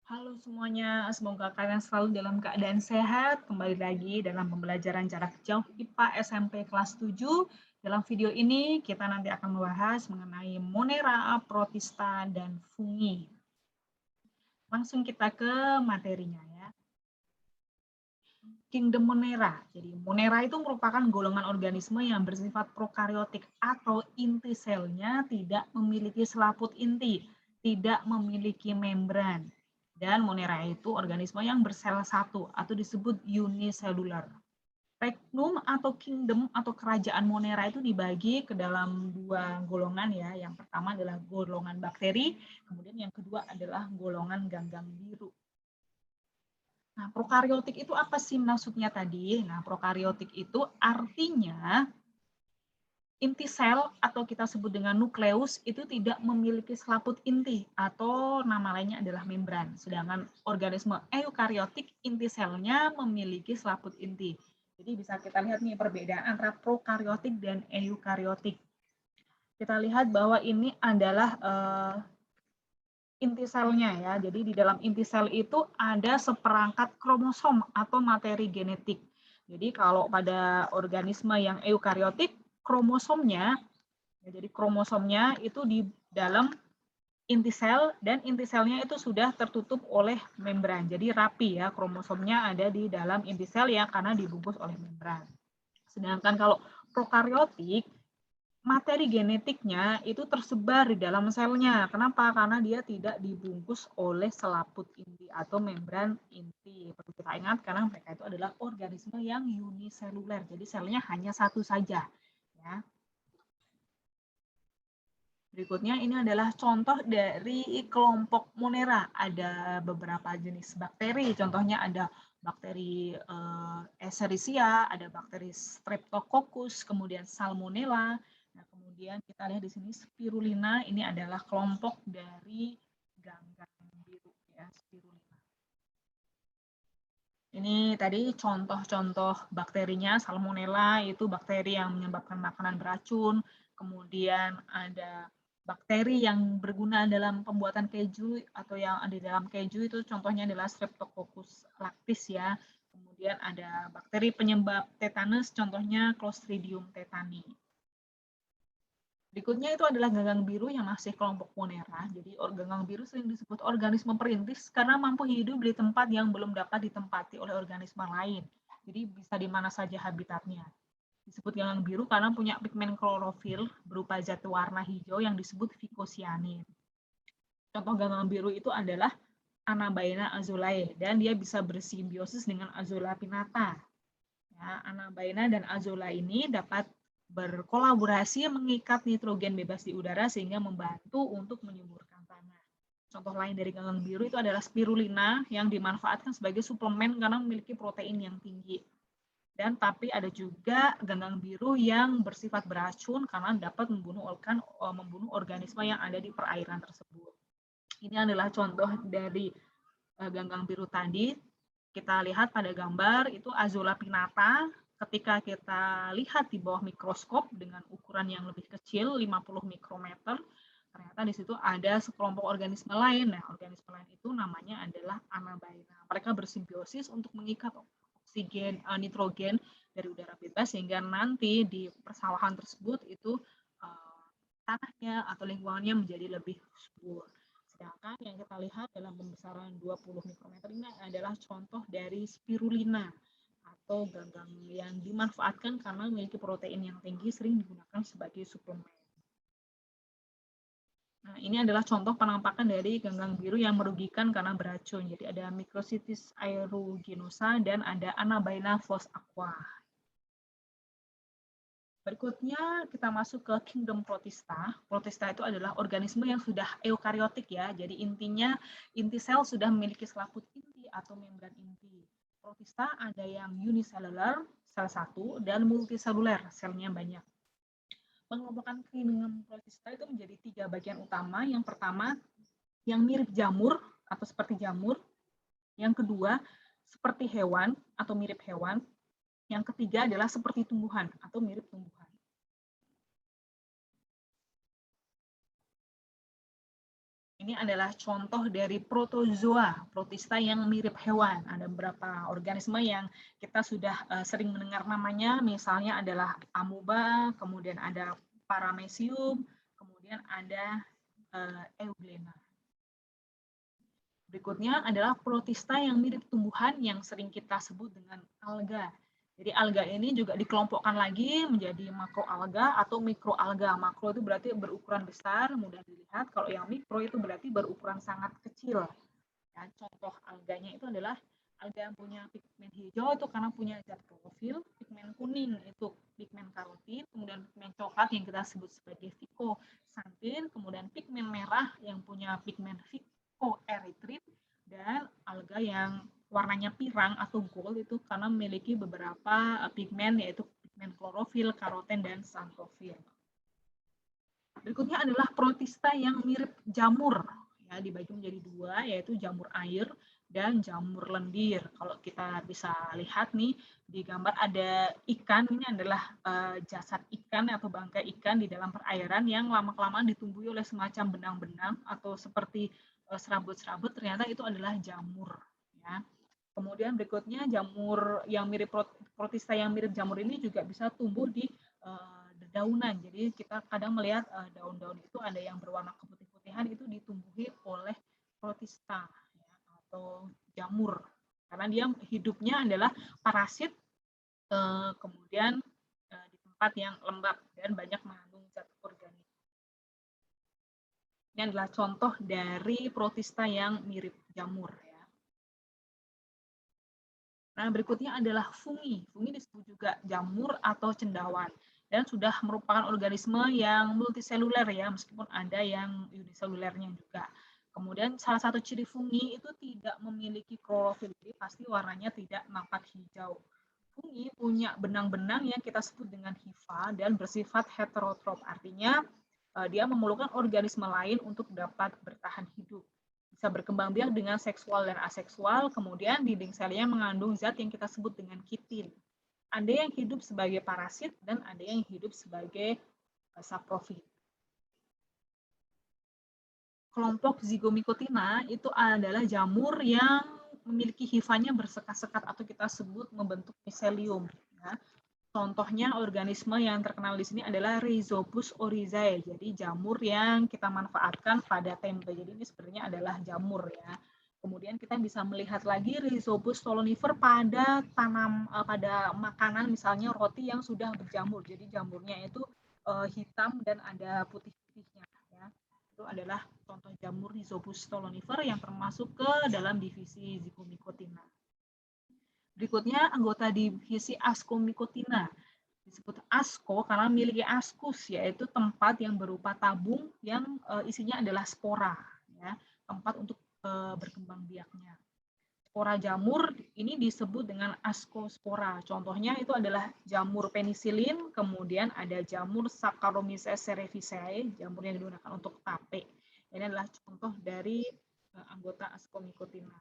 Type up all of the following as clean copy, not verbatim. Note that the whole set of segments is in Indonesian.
Halo semuanya, semoga kalian selalu dalam keadaan sehat. Kembali lagi dalam pembelajaran jarak jauh IPA SMP kelas 7. Dalam video ini kita nanti akan membahas mengenai Monera, Protista, dan fungi. Langsung kita ke materinya ya. Kingdom Monera. Jadi Monera itu merupakan golongan organisme yang bersifat prokariotik atau inti selnya tidak memiliki selaput inti, tidak memiliki membran. Dan Monera itu organisme yang bersel satu atau disebut unicellular. Regnum atau kingdom atau kerajaan Monera itu dibagi ke dalam dua golongan ya. Yang pertama adalah golongan bakteri, kemudian yang kedua adalah golongan ganggang biru. Nah, prokariotik itu apa sih maksudnya tadi? Nah, prokariotik itu artinya inti sel atau kita sebut dengan nukleus itu tidak memiliki selaput inti atau nama lainnya adalah membran. Sedangkan organisme eukariotik inti selnya memiliki selaput inti. Jadi bisa kita lihat nih perbedaan antara prokariotik dan eukariotik. Kita lihat bahwa ini adalah inti selnya ya. Jadi di dalam inti sel itu ada seperangkat kromosom atau materi genetik. Jadi kalau pada organisme yang eukariotik, kromosomnya, ya, jadi kromosomnya itu di dalam inti sel dan inti selnya itu sudah tertutup oleh membran. Jadi rapi ya, kromosomnya ada di dalam inti sel ya karena dibungkus oleh membran. Sedangkan kalau prokariotik, materi genetiknya itu tersebar di dalam selnya. Kenapa? Karena dia tidak dibungkus oleh selaput inti atau membran inti. Perlu kita ingat karena mereka itu adalah organisme yang uniseluler. Jadi selnya hanya satu saja. Ya. Berikutnya ini adalah contoh dari kelompok Monera. Ada beberapa jenis bakteri. Contohnya ada bakteri Escherichia, ada bakteri Streptococcus, kemudian Salmonella. Nah, kemudian kita lihat di sini Spirulina. Ini adalah kelompok dari ganggang biru ya, Spirulina. Ini tadi contoh-contoh bakterinya. Salmonella itu bakteri yang menyebabkan makanan beracun. Kemudian ada bakteri yang berguna dalam pembuatan keju atau yang ada di dalam keju itu contohnya adalah Streptococcus lactis ya. Kemudian ada bakteri penyebab tetanus contohnya Clostridium tetani. Berikutnya itu adalah ganggang biru yang masih kelompok Monera. Jadi ganggang biru sering disebut organisme perintis karena mampu hidup di tempat yang belum dapat ditempati oleh organisme lain. Jadi bisa di mana saja habitatnya. Disebut ganggang biru karena punya pigmen klorofil berupa zat warna hijau yang disebut vicocyanin. Contoh ganggang biru itu adalah Anabaena azulae dan dia bisa bersimbiosis dengan Azolla pinnata. Ya, Anabaena dan Azolla ini dapat berkolaborasi mengikat nitrogen bebas di udara sehingga membantu untuk menyuburkan tanah. Contoh lain dari ganggang biru itu adalah spirulina yang dimanfaatkan sebagai suplemen karena memiliki protein yang tinggi. Dan tapi ada juga ganggang biru yang bersifat beracun karena dapat membunuh organisme yang ada di perairan tersebut. Ini adalah contoh dari ganggang biru tadi. Kita lihat pada gambar itu Azolla pinnata. Ketika kita lihat di bawah mikroskop dengan ukuran yang lebih kecil, 50 mikrometer, ternyata di situ ada sekelompok organisme lain. Nah, organisme lain itu namanya adalah Anabaena. Mereka bersimbiosis untuk mengikat oksigen, nitrogen dari udara bebas sehingga nanti di persawahan tersebut itu tanahnya atau lingkungannya menjadi lebih subur. Sedangkan yang kita lihat dalam pembesaran 20 mikrometer ini adalah contoh dari spirulina atau ganggang yang dimanfaatkan karena memiliki protein yang tinggi sering digunakan sebagai suplemen. Nah, ini adalah contoh penampakan dari ganggang biru yang merugikan karena beracun. Jadi ada Microcystis aeruginosa dan ada Anabaena flos aqua. Berikutnya kita masuk ke kingdom protista. Protista itu adalah organisme yang sudah eukariotik ya. Jadi intinya inti sel sudah memiliki selaput inti atau membran inti. Protista ada yang unicellular, sel satu, dan multiseluler, selnya banyak. Pengelompokan kingdom protista itu menjadi 3 bagian utama. Yang pertama, yang mirip jamur atau seperti jamur. Yang kedua, seperti hewan atau mirip hewan. Yang ketiga adalah seperti tumbuhan atau mirip tumbuhan. Ini adalah contoh dari protozoa, protista yang mirip hewan. Ada beberapa organisme yang kita sudah sering mendengar namanya, misalnya adalah amoeba, kemudian ada paramecium, kemudian ada euglena. Berikutnya adalah protista yang mirip tumbuhan yang sering kita sebut dengan alga. Jadi alga ini juga dikelompokkan lagi menjadi makroalga atau mikroalga. Makro itu berarti berukuran besar, mudah dilihat. Kalau yang mikro itu berarti berukuran sangat kecil. Ya, contoh alganya itu adalah alga yang punya pigmen hijau itu karena punya zat klorofil, pigmen kuning itu pigmen karotin, kemudian pigmen coklat yang kita sebut sebagai phycoxanthin, kemudian pigmen merah yang punya pigmen phycoerythrin, dan alga yang warnanya pirang atau gold itu karena memiliki beberapa pigmen yaitu pigmen klorofil, karoten, dan xanthofil. Berikutnya adalah protista yang mirip jamur, ya, dibagi menjadi dua, yaitu jamur air dan jamur lendir. Kalau kita bisa lihat nih di gambar ada ikan, ini adalah jasad ikan atau bangkai ikan di dalam perairan yang lama-kelamaan ditumbuhi oleh semacam benang-benang atau seperti serabut-serabut, ternyata itu adalah jamur. Ya. Kemudian berikutnya jamur yang mirip protista yang mirip jamur ini juga bisa tumbuh di dedaunan. Jadi kita kadang melihat daun-daun itu ada yang berwarna keputih-putihan itu ditumbuhi oleh protista ya, atau jamur. Karena dia hidupnya adalah parasit kemudian di tempat yang lembab dan banyak mengandung zat organik. Ini adalah contoh dari protista yang mirip jamur. Nah, berikutnya adalah fungi. Fungi disebut juga jamur atau cendawan dan sudah merupakan organisme yang multiseluler ya, meskipun ada yang uniselulernya juga. Kemudian salah satu ciri fungi itu tidak memiliki klorofil, jadi pasti warnanya tidak nampak hijau. Fungi punya benang-benang yang kita sebut dengan hifa dan bersifat heterotrop, artinya dia memerlukan organisme lain untuk dapat bertahan hidup. Bisa berkembang biak dengan seksual dan aseksual, kemudian dinding selnya mengandung zat yang kita sebut dengan kitin. Ada yang hidup sebagai parasit dan ada yang hidup sebagai saprofit. Kelompok Zygomycotina itu adalah jamur yang memiliki hifanya bersekat-sekat atau kita sebut membentuk miselium. Ya. Contohnya organisme yang terkenal di sini adalah Rhizopus oryzae. Jadi jamur yang kita manfaatkan pada tempe. Jadi ini sebenarnya adalah jamur ya. Kemudian kita bisa melihat lagi Rhizopus stolonifer pada pada makanan misalnya roti yang sudah berjamur. Jadi jamurnya itu hitam dan ada putih-putihnya ya. Itu adalah contoh jamur Rhizopus stolonifer yang termasuk ke dalam divisi Zygomycotina. Berikutnya anggota divisi Ascomycotina. Disebut Asco karena memiliki ascus, yaitu tempat yang berupa tabung yang isinya adalah spora, ya, tempat untuk berkembang biaknya. Spora jamur ini disebut dengan ascospora. Contohnya itu adalah jamur penisilin, kemudian ada jamur Saccharomyces cerevisiae, jamur yang digunakan untuk tape. Ini adalah contoh dari anggota Ascomycotina.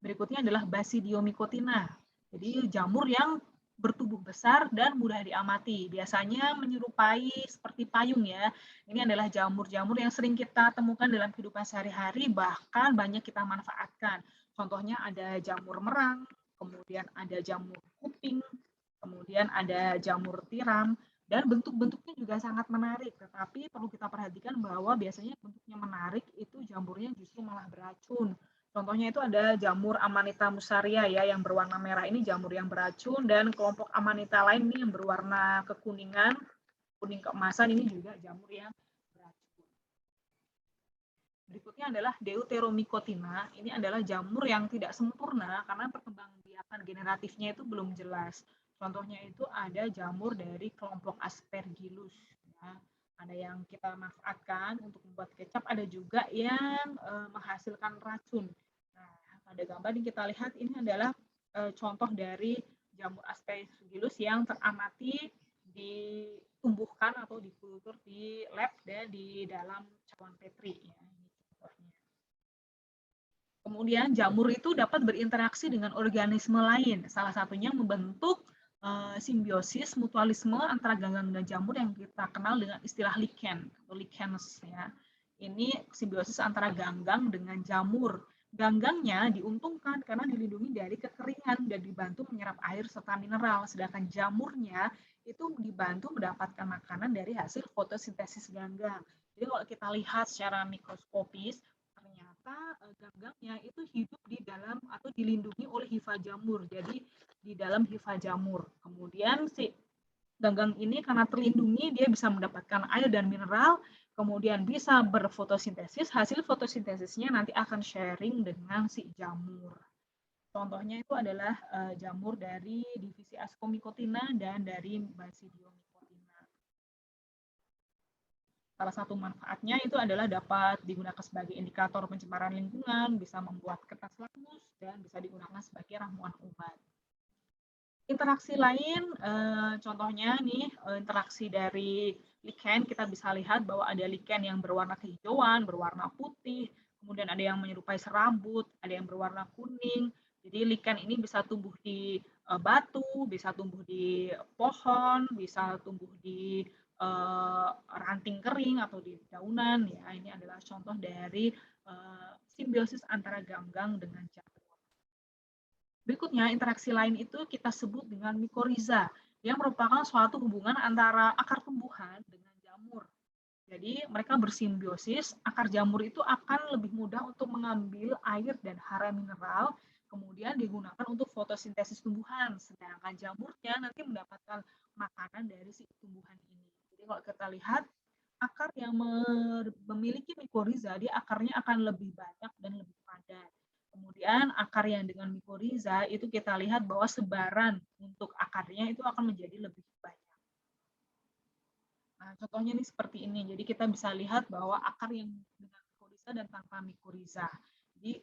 Berikutnya adalah Basidiomycotina. Jadi jamur yang bertubuh besar dan mudah diamati. Biasanya menyerupai seperti payung ya. Ini adalah jamur-jamur yang sering kita temukan dalam kehidupan sehari-hari, bahkan banyak kita manfaatkan. Contohnya ada jamur merang, kemudian ada jamur kuping, kemudian ada jamur tiram, dan bentuk-bentuknya juga sangat menarik. Tetapi perlu kita perhatikan bahwa biasanya bentuknya menarik itu jamurnya justru malah beracun. Contohnya itu ada jamur Amanita mussaria ya yang berwarna merah, ini jamur yang beracun, dan kelompok Amanita lain ini yang berwarna kekuningan, kuning keemasan, ini juga jamur yang beracun. Berikutnya adalah Deuteromycotina. Ini adalah jamur yang tidak sempurna karena perkembangbiakan generatifnya itu belum jelas. Contohnya itu ada jamur dari kelompok Aspergillus. Ya. Ada yang kita manfaatkan untuk membuat kecap, ada juga yang menghasilkan racun. Nah, pada gambar yang kita lihat ini adalah contoh dari jamur Aspergillus yang teramati ditumbuhkan atau dikultur di lab dan di dalam cawan petri. Ya. Kemudian jamur itu dapat berinteraksi dengan organisme lain, salah satunya membentuk simbiosis mutualisme antara ganggang dan jamur yang kita kenal dengan istilah lichen atau lichens ya. Ini simbiosis antara ganggang dengan jamur. Ganggangnya diuntungkan karena dilindungi dari kekeringan dan dibantu menyerap air serta mineral, sedangkan jamurnya itu dibantu mendapatkan makanan dari hasil fotosintesis ganggang. Jadi kalau kita lihat secara mikroskopis, ternyata ganggangnya itu hidup di dalam atau dilindungi oleh hifa jamur. Jadi di dalam hifa jamur. Kemudian si ganggang ini karena terlindungi, dia bisa mendapatkan air dan mineral, kemudian bisa berfotosintesis, hasil fotosintesisnya nanti akan sharing dengan si jamur. Contohnya itu adalah jamur dari divisi Ascomycotina dan dari Basidiomycotina. Salah satu manfaatnya itu adalah dapat digunakan sebagai indikator pencemaran lingkungan, bisa membuat kertas lakmus, dan bisa digunakan sebagai ramuan obat. Interaksi lain, contohnya nih, interaksi dari lichen, kita bisa lihat bahwa ada lichen yang berwarna kehijauan, berwarna putih, kemudian ada yang menyerupai serabut, ada yang berwarna kuning. Jadi lichen ini bisa tumbuh di batu, bisa tumbuh di pohon, bisa tumbuh di ranting kering atau di daunan. Ya, ini adalah contoh dari simbiosis antara ganggang dengan jamur. Berikutnya, interaksi lain itu kita sebut dengan mikoriza, yang merupakan suatu hubungan antara akar tumbuhan dengan jamur. Jadi mereka bersimbiosis, akar jamur itu akan lebih mudah untuk mengambil air dan hara mineral, kemudian digunakan untuk fotosintesis tumbuhan, sedangkan jamurnya nanti mendapatkan makanan dari si tumbuhan ini. Jadi kalau kita lihat, akar yang memiliki mikoriza, dia akarnya akan lebih banyak dan lebih padat. Kemudian akar yang dengan mikoriza itu kita lihat bahwa sebaran untuk akarnya itu akan menjadi lebih banyak. Nah, contohnya nih seperti ini. Jadi kita bisa lihat bahwa akar yang dengan mikoriza dan tanpa mikoriza. Jadi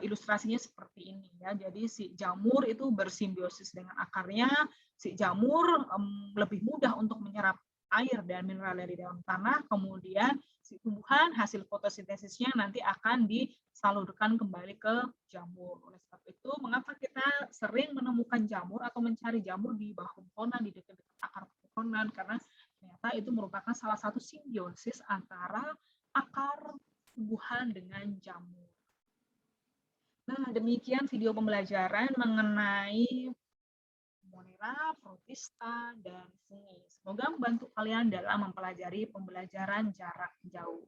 ilustrasinya seperti ini ya. Jadi si jamur itu bersimbiosis dengan akarnya, si jamur lebih mudah untuk menyerap air dan mineral dari dalam tanah, kemudian si tumbuhan hasil fotosintesisnya nanti akan disalurkan kembali ke jamur. Oleh sebab itu, mengapa kita sering menemukan jamur atau mencari jamur di bawah pohon, di dekat-dekat akar pohonan? Karena ternyata itu merupakan salah satu simbiosis antara akar tumbuhan dengan jamur. Nah, demikian video pembelajaran mengenai Monera, Protista, dan Fungi. Semoga membantu kalian dalam mempelajari pembelajaran jarak jauh.